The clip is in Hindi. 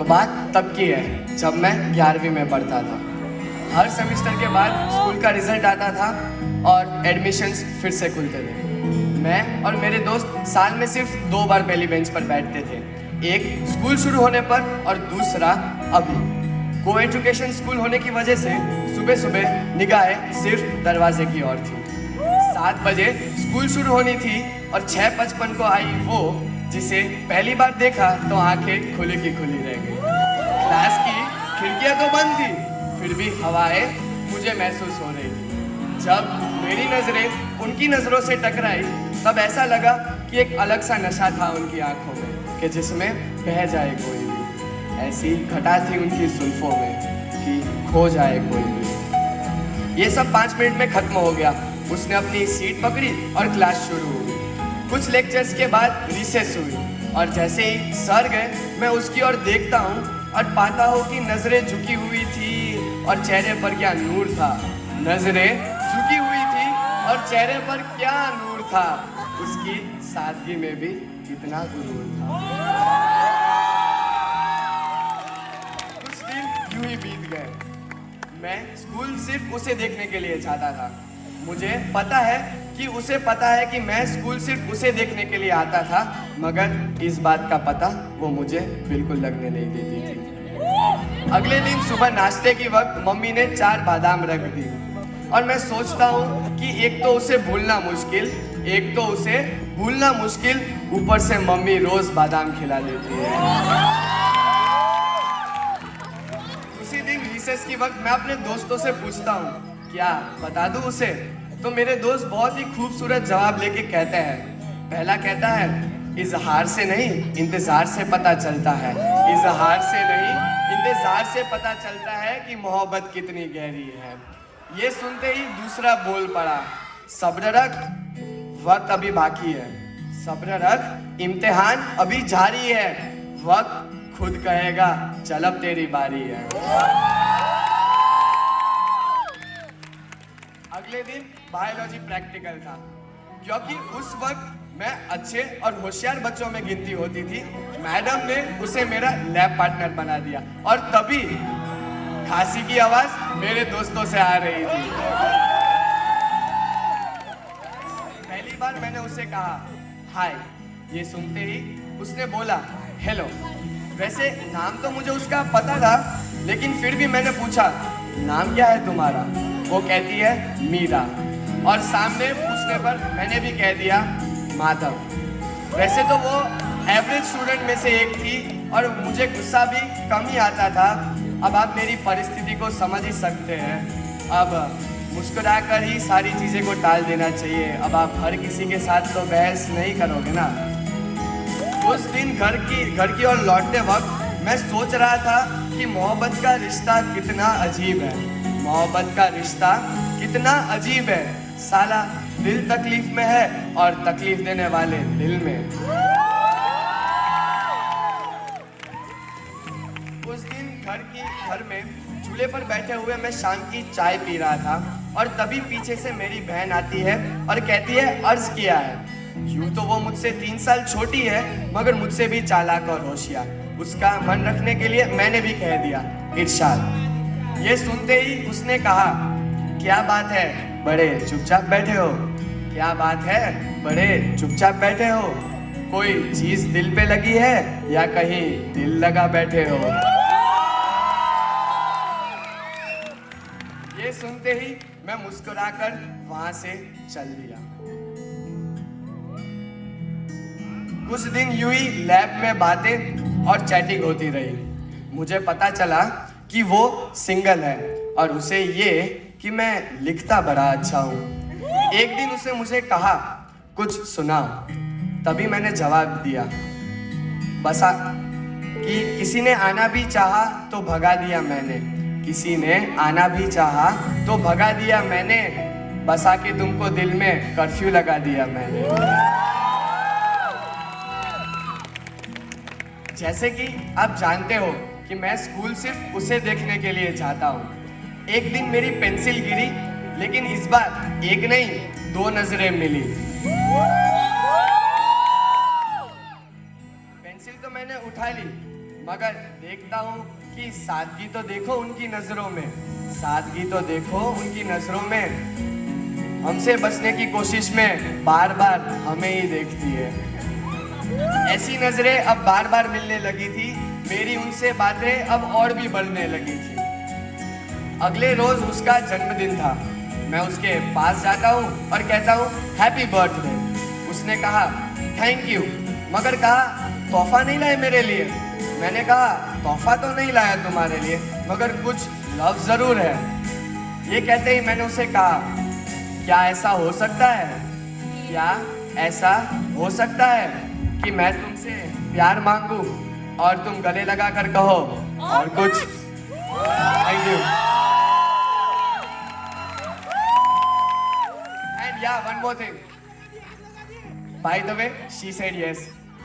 तो बात तब की है जब मैं 11वीं में पढ़ता था। हर सेमेस्टर के बाद स्कूल का रिजल्ट आता था और एडमिशन्स फिर से खुलते थे। मैं और मेरे दोस्त साल में सिर्फ 2 बार पहली बेंच पर बैठते थे, एक स्कूल शुरू होने पर और दूसरा अभी। को एजुकेशन स्कूल होने की वजह से सुबह सुबह निगाहें सिर्फ दरवाजे की ओर थी। 7 बजे स्कूल शुरू होनी थी और 6:55 को आई वो जिसे पहली बार देखा तो आंखें खुली की खुली रह गई। क्लास की खिड़कियां तो बंद थी, फिर भी हवाएं मुझे महसूस हो रही थी। जब मेरी नजरें उनकी नजरों से टकराई तब ऐसा लगा कि एक अलग सा नशा था उनकी आंखों में कि जिसमें बह जाए कोई भी। ऐसी घटा थी उनकी जुल्फों में कि खो जाए कोई भी। ये सब 5 मिनट में खत्म हो गया। उसने अपनी सीट पकड़ी और क्लास शुरू हुई। कुछ लेक्चर्स के बाद रिसेस हुई और जैसे ही सर गए मैं उसकी ओर देखता हूँ और पाता हूँ कि नजरें झुकी हुई थी और चेहरे पर क्या नूर था। नजरें झुकी हुई थी और चेहरे पर क्या नूर था। उसकी सादगी में भी कितना गुरूर था। कुछ दिन यूं ही बीत गए। मैं स्कूल सिर्फ उसे देखने के लिए जाता था। मुझे पता है कि उसे पता है कि मैं स्कूल सिर्फ उसे देखने के लिए आता था, मगर इस बात का पता वो मुझे बिल्कुल लगने नहीं देती थी। अगले दिन सुबह नाश्ते के वक्त मम्मी ने 4 बादाम रख दी और मैं सोचता हूँ कि एक तो उसे भूलना मुश्किल, ऊपर से मम्मी रोज बादाम खिला देती है। उसी दिन रिसेस के वक्त मैं अपने दोस्तों से पूछता हूँ क्या बता दूं उसे, तो मेरे दोस्त बहुत ही खूबसूरत जवाब लेके कहते हैं। पहला कहता है इजहार से नहीं इंतजार से पता चलता है, इजहार से नहीं इंतजार से पता चलता है कि मोहब्बत कितनी गहरी है। ये सुनते ही दूसरा बोल पड़ा, सब्र रख, वक्त अभी बाकी है, सब्र रख, इम्तिहान अभी जारी है, वक्त खुद कहेगा चल अब तेरी बारी है। अगले दिन बायोलॉजी प्रैक्टिकल था। क्योंकि उस वक्त मैं अच्छे और होशियार बच्चों में गिनती होती थी, मैडम ने उसे मेरा लैब पार्टनर बना दिया और तभी खांसी की आवाज मेरे दोस्तों से आ रही थी। पहली बार मैंने उसे कहा हाय, ये सुनते ही उसने बोला हेलो। वैसे नाम तो मुझे उसका पता था, लेकिन फिर भी मैंने पूछा नाम क्या है तुम्हारा? वो कहती है मीरा, और सामने पूछने पर मैंने भी कह दिया माधव। वैसे तो वो एवरेज स्टूडेंट में से एक थी और मुझे गुस्सा भी कम ही आता था। अब आप मेरी परिस्थिति को समझ ही सकते हैं। अब मुस्कुराकर ही सारी चीज़ें को टाल देना चाहिए। अब आप हर किसी के साथ तो बहस नहीं करोगे ना। उस दिन घर की ओर लौटते वक्त मैं सोच रहा था कि मोहब्बत का रिश्ता कितना अजीब है, मोहब्बत का रिश्ता कितना अजीब है। साला दिल तकलीफ में है और तकलीफ देने वाले दिल में। उस दिन घर में चूल्हे पर बैठे हुए मैं शाम की चाय पी रहा था और तभी पीछे से मेरी बहन आती है और कहती है अर्ज किया है। यूं तो वो मुझसे 3 साल छोटी है, मगर मुझसे भी चालाक और होशियार। उसका मन रखने के लिए मैंने भी कह दिया इरशाद। ये सुनते ही उसने कहा क्या बात है बड़े चुपचाप बैठे हो, क्या बात है बड़े चुपचाप बैठे हो, कोई चीज दिल पे लगी है या कहीं दिल लगा बैठे हो। ये सुनते ही मैं मुस्कुराकर वहां से चल दिया। कुछ दिन यूं ही लैब में बातें और चैटिंग होती रही। मुझे पता चला कि वो सिंगल है और उसे ये कि मैं लिखता बड़ा अच्छा हूँ। एक दिन उसने मुझे कहा कुछ सुनाओ, तभी मैंने जवाब दिया बसा कि किसी ने आना भी चाहा तो भगा दिया मैंने, किसी ने आना भी चाहा तो भगा दिया मैंने, बसा के तुमको दिल में कर्फ्यू लगा दिया मैंने। जैसे कि आप जानते हो कि मैं स्कूल सिर्फ उसे देखने के लिए जाता हूँ। एक दिन मेरी पेंसिल गिरी, लेकिन इस बार एक नहीं 2 नजरें मिली। पेंसिल तो मैंने उठा ली, मगर देखता हूँ कि सादगी तो देखो उनकी नजरों में, सादगी तो देखो उनकी नजरों में, हमसे बचने की कोशिश में बार बार हमें ही देखती है। ऐसी नजरें अब बार बार मिलने लगी थी, मेरी उनसे बातें अब और भी बढ़ने लगी थी। अगले रोज उसका जन्मदिन था, मैं उसके पास जाता हूँ और कहता हूँ हैप्पी बर्थडे। उसने कहा थैंक यू, मगर कहा तोहफा नहीं लाए मेरे लिए। मैंने कहा तोहफा तो नहीं लाया तुम्हारे लिए, मगर कुछ लव जरूर है। ये कहते ही मैंने उसे कहा क्या ऐसा हो सकता है, क्या ऐसा हो सकता है कि मैं तुमसे प्यार मांगू और तुम गले लगा कर कहो और कुछ। Thank you. एंड या one more thing, by the way she said yes.